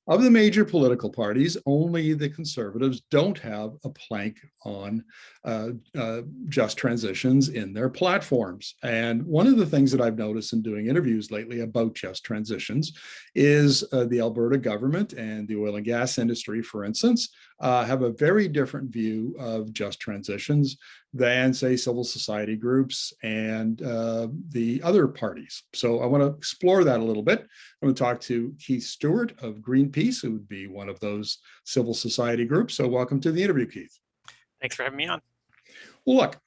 Of the major political parties, only the Conservatives don't have a plank on just transitions in their platforms. And one of the things that I've noticed in doing interviews lately about just transitions is the Alberta government and the oil and gas industry, for instance, have a very different view of just transitions than, say, civil society groups and the other parties. So I want to explore that a little bit. I'm going to talk to Keith Stewart of Greenpeace, who would be one of those civil society groups. So welcome to the interview, Keith. Thanks for having me on. Well, look,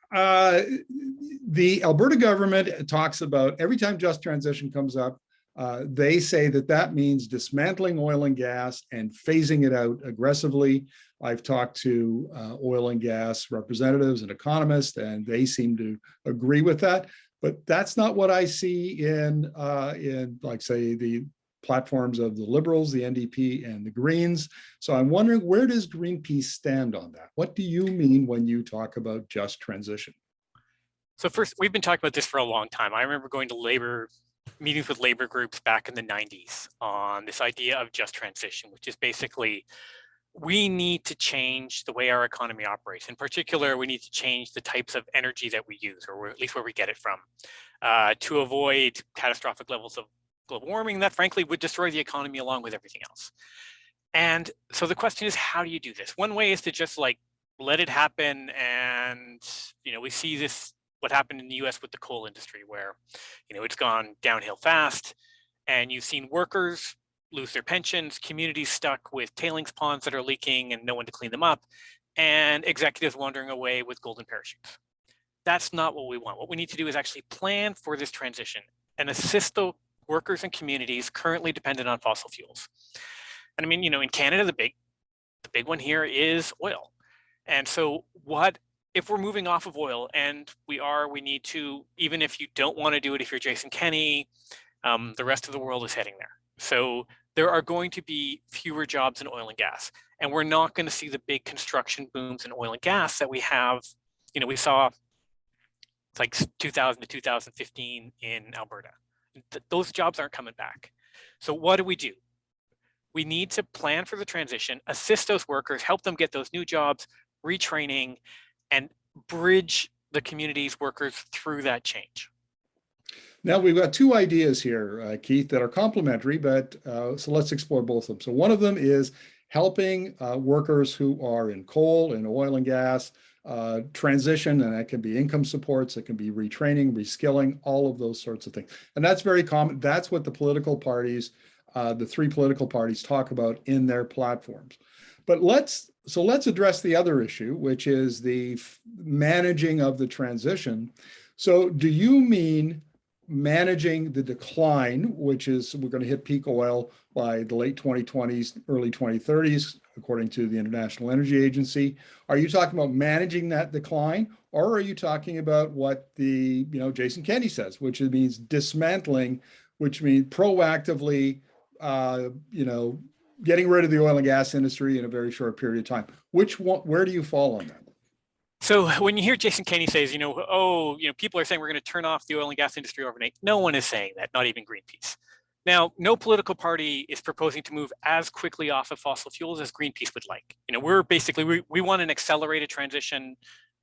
the Alberta government talks about every time just transition comes up, they say that that means dismantling oil and gas and phasing it out aggressively. I've talked to oil and gas representatives and economists, and they seem to agree with that. But that's not what I see in like, say, the platforms of the Liberals, the NDP, and the Greens. So I'm wondering, where does Greenpeace stand on that? What do you mean when you talk about just transition? So first, we've been talking about this for a long time. I remember going to meetings with labor groups back in the 90s on this idea of just transition, which is basically, we need to change the way our economy operates. In particular, we need to change the types of energy that we use, or at least where we get it from, to avoid catastrophic levels of global warming that frankly would destroy the economy along with everything else. And so the question is, how do you do this? One way is to just like let it happen. And, we see this, what happened in the US with the coal industry, where, it's gone downhill fast, and you've seen workers lose their pensions, communities stuck with tailings ponds that are leaking and no one to clean them up, and executives wandering away with golden parachutes. That's not what we want. What we need to do is actually plan for this transition and assist the workers and communities currently dependent on fossil fuels. And I mean, in Canada, the big one here is oil. And so what if we're moving off of oil, and we need to, even if you don't want to do it, if you're Jason Kenney, the rest of the world is heading there. So there are going to be fewer jobs in oil and gas, and we're not going to see the big construction booms in oil and gas that we have. We saw like 2000 to 2015 in Alberta. Those jobs aren't coming back. So what do? We need to plan for the transition, assist those workers, help them get those new jobs, retraining, and bridge the community's workers through that change. Now, we've got two ideas here, Keith, that are complementary, but so let's explore both of them. So one of them is helping workers who are in coal and oil and gas transition, and that can be income supports, it can be retraining, reskilling, all of those sorts of things. And that's very common. That's what the political parties, the three political parties, talk about in their platforms. But let's address the other issue, which is the managing of the transition. So do you mean managing the decline, which is we're going to hit peak oil by the late 2020s, early 2030s, according to the International Energy Agency? Are you talking about managing that decline, or are you talking about what the Jason Kenney says, which means dismantling, which means proactively getting rid of the oil and gas industry in a very short period of time? Which one? Where do you fall on that? So when you hear Jason Kenney says, people are saying we're going to turn off the oil and gas industry overnight, no one is saying that, not even Greenpeace. Now, no political party is proposing to move as quickly off of fossil fuels as Greenpeace would like. We're basically, we want an accelerated transition,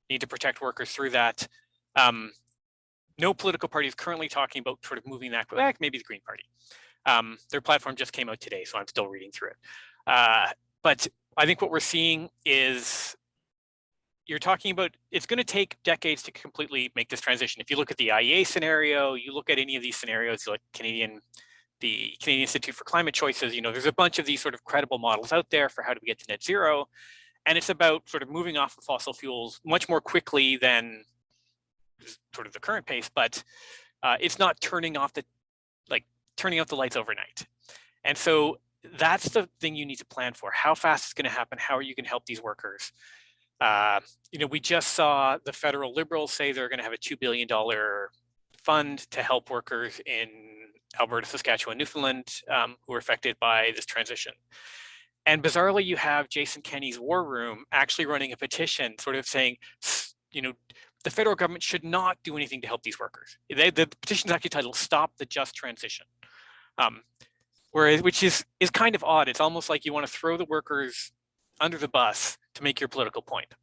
need to protect workers through that. No political party is currently talking about sort of moving that back, maybe the Green Party. Their platform just came out today, so I'm still reading through it. But I think what we're seeing is, you're talking about, it's going to take decades to completely make this transition. If you look at the IEA scenario, you look at any of these scenarios, like the Canadian Institute for Climate Choices, there's a bunch of these sort of credible models out there for how do we get to net zero. And it's about sort of moving off of fossil fuels much more quickly than sort of the current pace, but it's not turning off the lights overnight. And so that's the thing you need to plan for. How fast it's going to happen? How are you going to help these workers? We just saw the federal Liberals say they're going to have a $2 billion fund to help workers in Alberta, Saskatchewan, Newfoundland who are affected by this transition. And bizarrely, you have Jason Kenney's War Room actually running a petition sort of saying, the federal government should not do anything to help these workers. The petition is actually titled "Stop the Just Transition." Whereas, which is kind of odd. It's almost like you want to throw the workers under the bus to make your political point.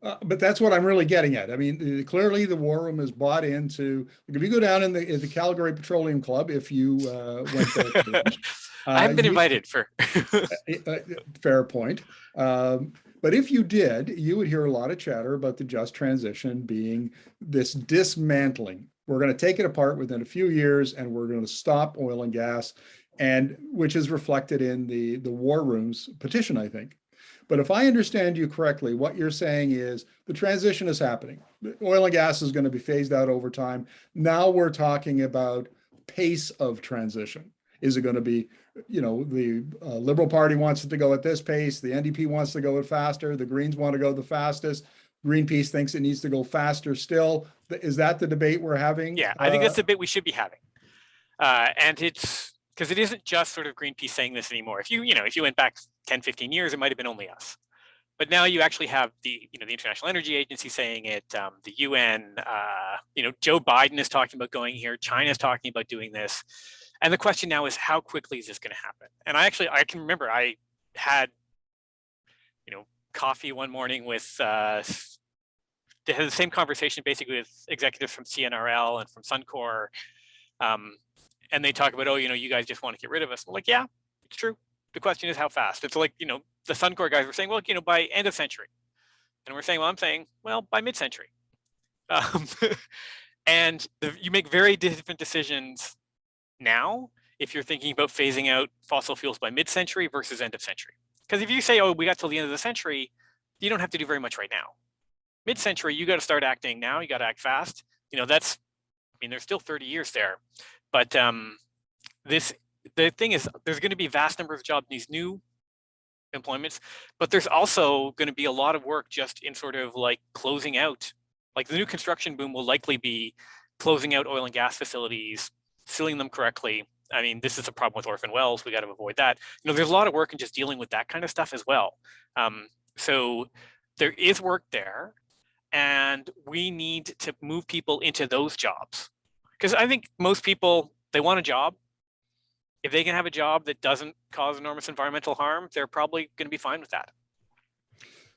But that's what I'm really getting at. I mean, clearly the War Room is bought into. If you go down in the Calgary Petroleum Club, if you went there for lunch, I haven't been you, invited for. fair point. But if you did, you would hear a lot of chatter about the just transition being this dismantling. We're going to take it apart within a few years, and we're going to stop oil and gas, and which is reflected in the War Room's petition, I think. But if I understand you correctly, what you're saying is the transition is happening. Oil and gas is going to be phased out over time. Now we're talking about pace of transition. Is it going to be, the Liberal Party wants it to go at this pace, the NDP wants to go faster, the Greens want to go the fastest, Greenpeace thinks it needs to go faster still. Is that the debate we're having? Yeah, I think that's the debate we should be having. And it's because it isn't just sort of Greenpeace saying this anymore. If you went back 10, 15 years, it might have been only us. But now you actually have the International Energy Agency saying it, the UN, Joe Biden is talking about going here, China is talking about doing this. And the question now is, how quickly is this going to happen? And I can remember I had, coffee one morning with, they had the same conversation basically with executives from CNRL and from Suncor. And they talk about, you guys just want to get rid of us. I'm like, yeah, it's true. The question is how fast. It's like, the Suncor guys were saying, well, by end of century. And we're saying, I'm saying, well, by mid-century. And you make very different decisions now if you're thinking about phasing out fossil fuels by mid-century versus end of century. Because if you say, we got till the end of the century, you don't have to do very much right now. Mid-century, you got to start acting now. You got to act fast. There's still 30 years there. But the thing is, there's going to be vast numbers of jobs in these new employments, but there's also going to be a lot of work just in sort of like closing out. Like the new construction boom will likely be closing out oil and gas facilities, sealing them correctly. I mean, this is a problem with orphan wells. We got to avoid that. There's a lot of work in just dealing with that kind of stuff as well. So there is work there, and we need to move people into those jobs. Because I think most people, they want a job. If they can have a job that doesn't cause enormous environmental harm, they're probably going to be fine with that.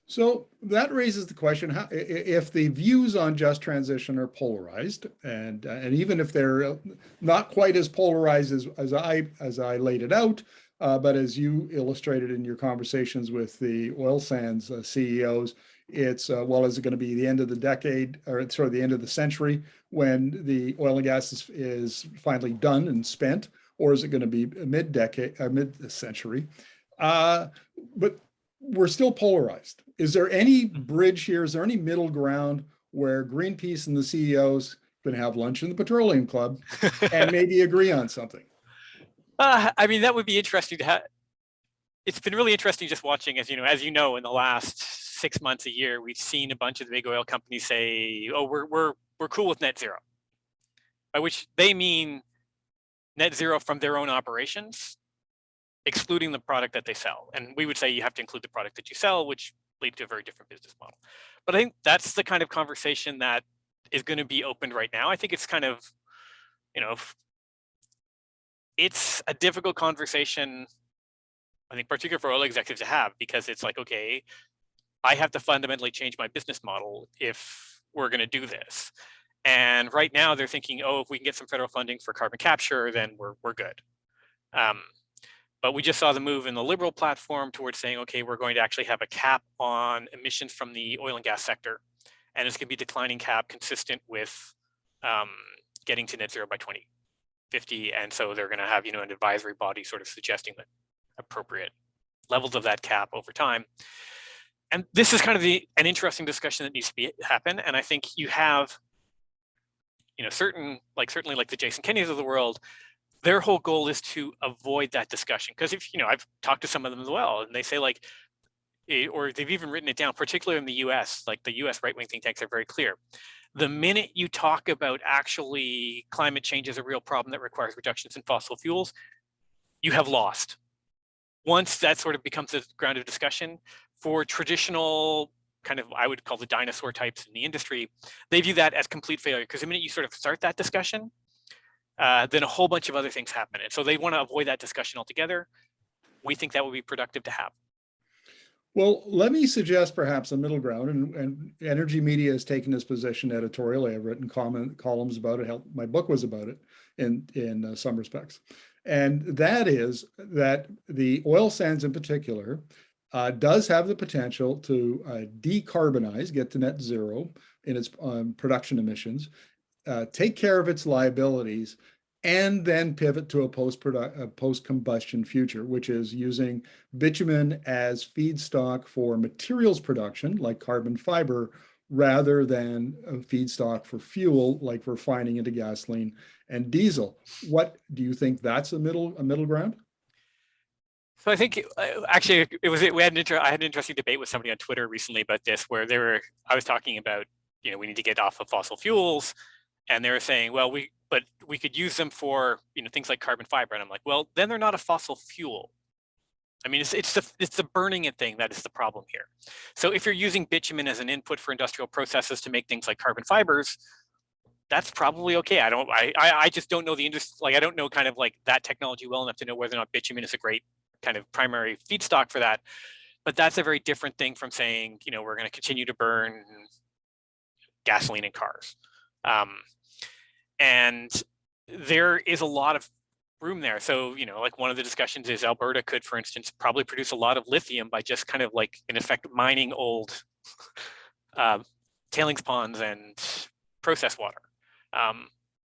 So that raises the question: if the views on just transition are polarized, and even if they're not quite as polarized as I laid it out, but as you illustrated in your conversations with the oil sands CEOs, it's is it going to be the end of the decade, or the end of the century when the oil and gas is finally done and spent, or is it going to be mid-decade, mid-century? But we're still polarized. Is there any bridge here? Is there any middle ground where Greenpeace and the CEOs can have lunch in the Petroleum Club and maybe agree on something? That would be interesting to have. It's been really interesting just watching, as in the last 6 months, a year, we've seen a bunch of the big oil companies say, we're cool with net zero, by which they mean net zero from their own operations, excluding the product that they sell. And we would say you have to include the product that you sell, which leads to a very different business model. But I think that's the kind of conversation that is going to be opened right now. I think it's kind of, it's a difficult conversation, I think, particularly for oil executives to have, because it's like, okay, I have to fundamentally change my business model if we're going to do this. And right now they're thinking, if we can get some federal funding for carbon capture, then we're good. But we just saw the move in the Liberal platform towards saying, okay, we're going to actually have a cap on emissions from the oil and gas sector. And it's going to be a declining cap consistent with getting to net zero by 2050. And so they're going to have, an advisory body sort of suggesting the appropriate levels of that cap over time. And this is kind of an interesting discussion that needs to happen. And I think you have, certainly like the Jason Kenny's of the world, their whole goal is to avoid that discussion. Because if, I've talked to some of them as well, and they say or they've even written it down, particularly in the US, like the US right-wing think tanks are very clear. The minute you talk about actually climate change is a real problem that requires reductions in fossil fuels, you have lost. Once that sort of becomes a ground of discussion, for traditional kind of, I would call the dinosaur types in the industry, they view that as complete failure. Because the minute you sort of start that discussion, then a whole bunch of other things happen. And so they want to avoid that discussion altogether. We think that would be productive to have. Well, let me suggest perhaps a middle ground, and Energy Media has taken this position editorially. I've written columns about it. My book was about it in some respects. And that is that the oil sands in particular does have the potential to decarbonize, get to net zero in its production emissions, take care of its liabilities, and then pivot to a post-combustion future, which is using bitumen as feedstock for materials production, like carbon fiber, rather than a feedstock for fuel, like refining into gasoline and diesel. What do you think? That's a middle ground? So I think actually I had an interesting debate with somebody on Twitter recently about this, where I was talking about, we need to get off of fossil fuels, and they were saying, well, but we could use them for things like carbon fiber, and I'm like, well, then they're not a fossil fuel. I mean, it's the burning it thing that is the problem here. So if you're using bitumen as an input for industrial processes to make things like carbon fibers, that's probably okay. I just don't know the industry. Like, I don't know kind of like that technology well enough to know whether or not bitumen is a great kind of primary feedstock for that. But that's a very different thing from saying, we're going to continue to burn gasoline in cars. And there is a lot of room there. So, like one of the discussions is Alberta could, for instance, probably produce a lot of lithium by just kind of like, in effect, mining old tailings ponds and process water.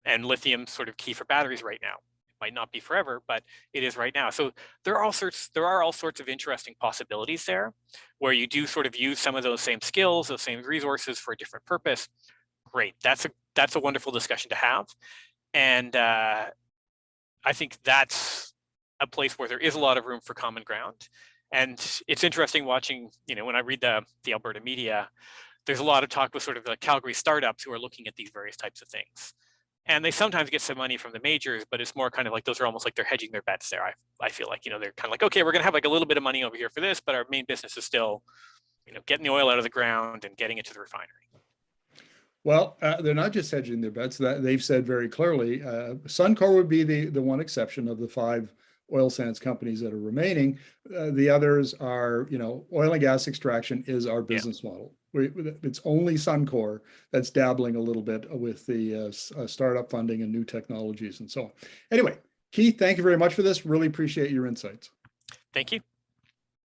And lithium's sort of key for batteries right now. It might not be forever, but it is right now. So there are all sorts of interesting possibilities there, where you do sort of use some of those same skills, those same resources for a different purpose. Great. That's a wonderful discussion to have. And I think that's a place where there is a lot of room for common ground. And it's interesting watching, when I read the Alberta media, there's a lot of talk with sort of the Calgary startups who are looking at these various types of things. And they sometimes get some money from the majors, but it's more kind of like, those are almost like they're hedging their bets there. I feel like, they're kind of like, okay, we're going to have like a little bit of money over here for this, but our main business is still, getting the oil out of the ground and getting it to the refinery. Well, they're not just hedging their bets. That they've said very clearly, Suncor would be the one exception of the 5 oil sands companies that are remaining. The others are, oil and gas extraction is our business model. It's only Suncor that's dabbling a little bit with the startup funding and new technologies and so on. Anyway, Keith, thank you very much for this. Really appreciate your insights. Thank you.